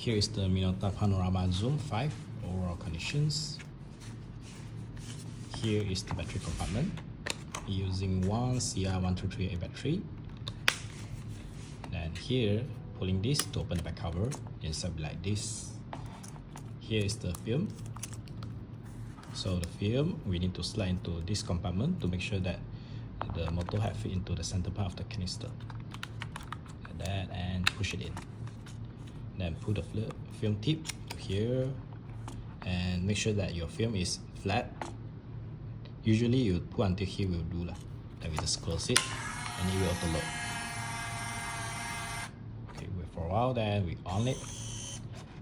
Here is the Minolta Panorama Zoom 5 overall conditions. Here is the battery compartment using one CR1238 battery. Then here, pulling this to open the back cover, inside will be like this. Here is the film. So the film, we need to slide into this compartment to make sure that the motor head fit into the center part of the canister. Like that, and push it in. Then put the film tip to here and make sure that your film is flat. Usually you put until here will do lah. Then we just close it and it will auto load. Okay, wait for a while, then we on it.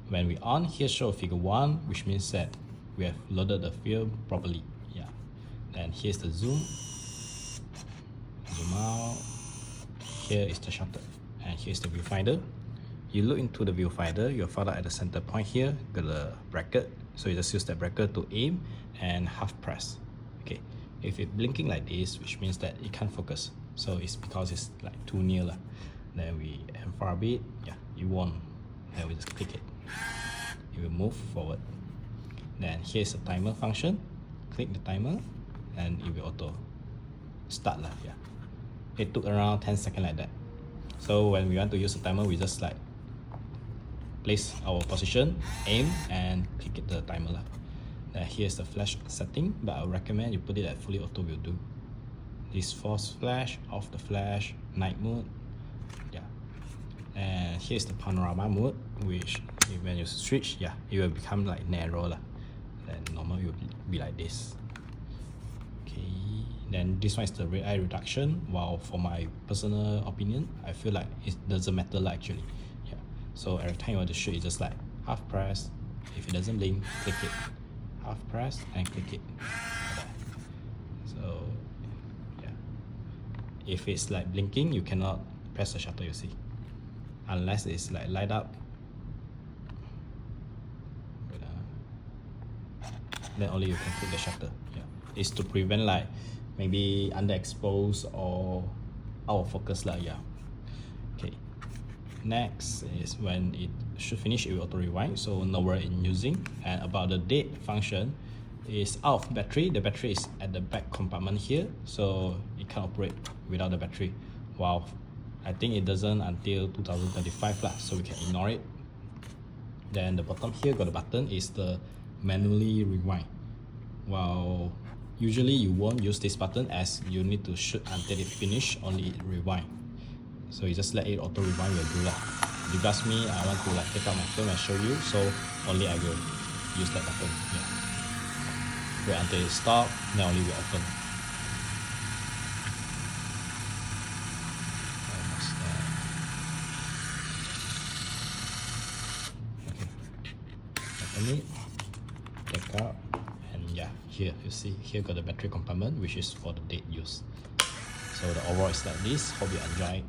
When we on, here show figure 1, which means that we have loaded the film properly. Yeah. Then here's the zoom. Zoom out. Here is the shutter. And here's the viewfinder. You look into the viewfinder, you'll find out at the center point here, got a bracket. So you just use that bracket to aim and half press. Okay. If it's blinking like this, which means that it can't focus. So it's because it's like too near lah. Then we aim far a bit. Yeah, it won't. Then we just click it. It will move forward. Then here's the timer function. Click the timer and it will auto start lah. Yeah. It took around 10 seconds like that. So when we want to use the timer, we just like place our position, aim, and click it the timer lah. Then here's the flash setting, but I recommend you put it at fully auto will do. This force flash, off the flash, night mode. Yeah. And here's the panorama mode, which when you switch, yeah, it will become like narrow lah. Then normal it will be like this. Okay. Then this one is the red eye reduction. While for my personal opinion, I feel like it doesn't matter lah actually. Yeah. So every time you want to shoot, you just like half press. If it doesn't blink, click it. Half press and click it. Like that. So yeah. If it's like blinking, you cannot press the shutter, you see. Unless it's like light up. Then only you can click the shutter. Yeah. It's to prevent like maybe underexposed or out of focus lah. Yeah. Okay. Next is when it should finish, it will auto rewind, so no worry in using. And about the date function, is out of battery. The battery is at the back compartment here, so it can operate without the battery. Wow, I think it doesn't until 2025 lah, so we can ignore it. Then the bottom here got a button, is the manually rewind. Well, usually you won't use this button as you need to shoot until it finish, only it rewind. So you just let it auto rewind will do lah. If you ask me, I want to like take out my film and show you, so only I will use that button. Yeah. Wait until it stop, then only will open. Okay. Open it. Take out, and yeah, here you see, here got the battery compartment, which is for the date use. So the overall is like this. Hope you enjoy.